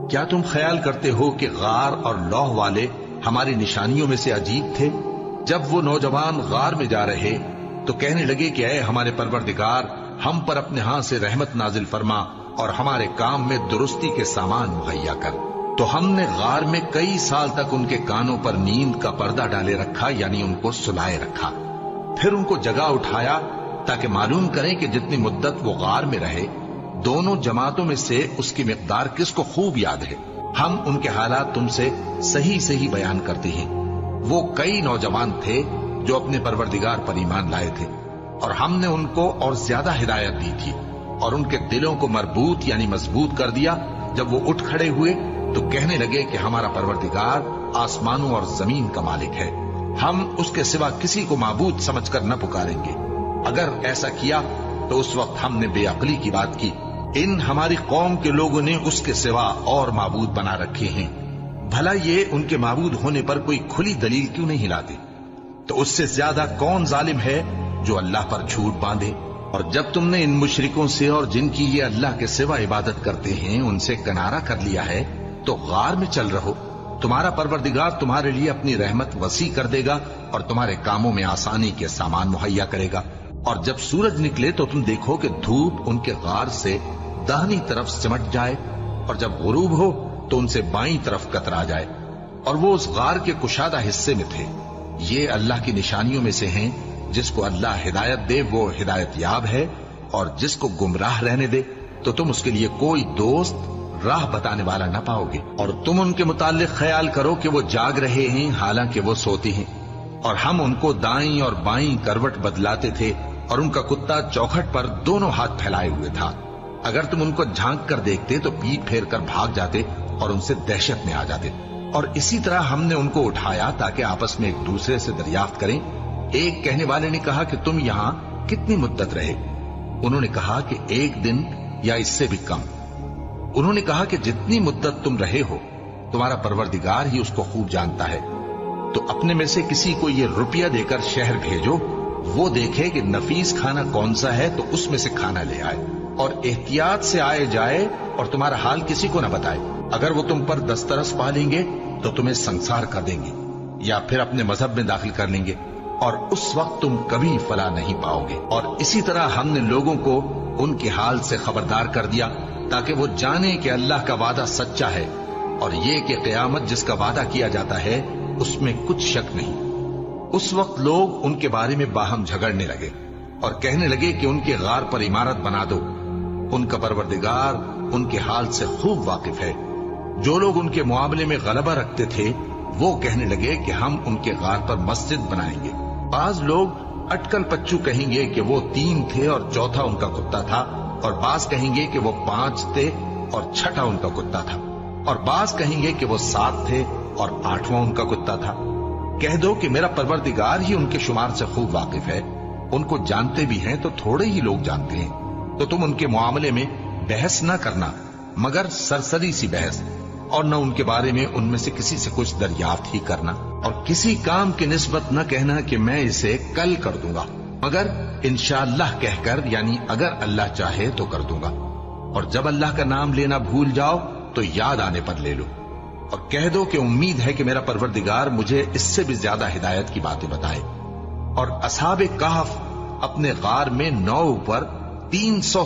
کیا تم خیال کرتے ہو کہ غار اور لوح والے ہماری نشانیوں میں سے عجیب تھے؟ جب وہ نوجوان غار میں جا رہے تو کہنے لگے کہ اے ہمارے پروردگار، ہم پر اپنے ہاں سے رحمت نازل فرما اور ہمارے کام میں درستی کے سامان مہیا کر۔ تو ہم نے غار میں کئی سال تک ان کے کانوں پر نیند کا پردہ ڈالے رکھا، یعنی ان کو سلائے رکھا۔ پھر ان کو جگا اٹھایا تاکہ معلوم کریں کہ جتنی مدت وہ غار میں رہے دونوں جماعتوں میں سے اس کی مقدار کس کو خوب یاد ہے۔ ہم ان کے حالات تم سے صحیح صحیح بیان کرتے ہیں۔ وہ کئی نوجوان تھے جو اپنے پروردگار پر ایمان لائے تھے، اور ہم نے ان کو اور زیادہ ہدایت دی تھی، اور ان کے دلوں کو مربوط یعنی مضبوط کر دیا۔ جب وہ اٹھ کھڑے ہوئے تو کہنے لگے کہ ہمارا پروردگار آسمانوں اور زمین کا مالک ہے، ہم اس کے سوا کسی کو معبود سمجھ کر نہ پکاریں گے۔ اگر ایسا کیا تو اس وقت ہم نے بے عقلی کی بات کی۔ ان ہماری قوم کے لوگوں نے اس کے سوا اور معبود بنا رکھے ہیں، بھلا یہ ان کے معبود ہونے پر کوئی کھلی دلیل کیوں نہیں لاتے؟ تو اس سے زیادہ کون ظالم ہے جو اللہ پر جھوٹ باندھے؟ اور جب تم نے ان مشرکوں سے اور جن کی یہ اللہ کے سوا عبادت کرتے ہیں ان سے کنارہ کر لیا ہے تو غار میں چل رہو، تمہارا پروردگار تمہارے لیے اپنی رحمت وسیع کر دے گا اور تمہارے کاموں میں آسانی کے سامان مہیا کرے گا۔ اور جب سورج نکلے تو تم دیکھو کہ دھوپ ان کے غار سے داہنی طرف سمٹ جائے، اور جب غروب ہو تو ان سے بائیں طرف کترا جائے، اور وہ اس غار کے کشادہ حصے میں تھے۔ یہ اللہ کی نشانیوں میں سے ہیں، جس کو اللہ ہدایت دے وہ ہدایت یاب ہے، اور جس کو گمراہ رہنے دے تو تم اس کے لیے کوئی دوست راہ بتانے والا نہ پاؤ گے۔ اور تم ان کے متعلق خیال کرو کہ وہ جاگ رہے ہیں حالانکہ وہ سوتی ہیں، اور ہم ان کو دائیں اور بائیں کروٹ بدلاتے تھے، اور ان کا کتا چوکھٹ پر دونوں ہاتھ پھیلائے ہوئے تھا۔ اگر تم ان کو جھانک کر دیکھتے تو پیٹ پھیر کر بھاگ جاتے اور ان سے دہشت میں آ جاتے۔ اور اسی طرح ہم نے ان کو اٹھایا تاکہ آپس میں ایک دوسرے سے دریافت کریں۔ ایک کہنے والے نے کہا کہ تم یہاں کتنی مدت رہے؟ انہوں نے کہا کہ 1 دن یا اس سے بھی کم۔ انہوں نے کہا کہ جتنی مدت تم رہے ہو تمہارا پروردگار ہی اس کو خوب جانتا ہے۔ تو اپنے میں سے کسی کو یہ روپیہ دے کر شہر بھیجو، وہ دیکھے کہ نفیس کھانا کون سا ہے تو اس میں سے کھانا لے آئے، اور احتیاط سے آئے جائے اور تمہارا حال کسی کو نہ بتائے۔ اگر وہ تم پر دسترس پا لیں گے تو تمہیں سنسار کر دیں گے یا پھر اپنے مذہب میں داخل کر لیں گے، اور اس وقت تم کبھی فلاح نہیں پاؤ گے۔ اور اسی طرح ہم نے لوگوں کو ان کے حال سے خبردار کر دیا تاکہ وہ جانیں کہ اللہ کا وعدہ سچا ہے، اور یہ کہ قیامت جس کا وعدہ کیا جاتا ہے اس میں کچھ شک نہیں۔ اس وقت لوگ ان کے بارے میں باہم جھگڑنے لگے اور کہنے لگے کہ ان کے غار پر عمارت بنا دو۔ ان کا پروردگار ان کے حال سے خوب واقف ہے۔ جو لوگ ان کے معاملے میں غلبہ رکھتے تھے وہ کہنے لگے کہ ہم ان کے غار پر مسجد بنائیں گے۔ بعض لوگ اٹکل پچو کہیں گے کہ وہ 3 تھے اور چوتھا ان کا کتا تھا، اور بعض کہیں گے کہ وہ 5 تھے اور چھٹا ان کا کتا تھا، اور بعض کہیں گے کہ وہ 7 تھے اور 8واں ان کا کتا تھا۔ کہہ دو کہ میرا پروردگار ہی ان کے شمار سے خوب واقف ہے، ان کو جانتے بھی ہیں تو تھوڑے ہی لوگ جانتے ہیں۔ تو تم ان کے معاملے میں بحث نہ کرنا مگر سرسری سی بحث، اور نہ ان کے بارے میں ان میں سے کسی سے کچھ دریافت ہی کرنا، اور کسی کام کی نسبت نہ کہنا کہ میں اسے کل کر دوں گا، مگر انشاءاللہ کہہ کر یعنی اگر اللہ چاہے تو کر دوں گا۔ اور جب اللہ کا نام لینا بھول جاؤ تو یاد آنے پر لے لو، اور کہہ دو کہ امید ہے کہ میرا پروردگار مجھے اس سے بھی زیادہ ہدایت کی باتیں بتائے۔ اور اصحاب کہف اپنے غار میں 9 پر 300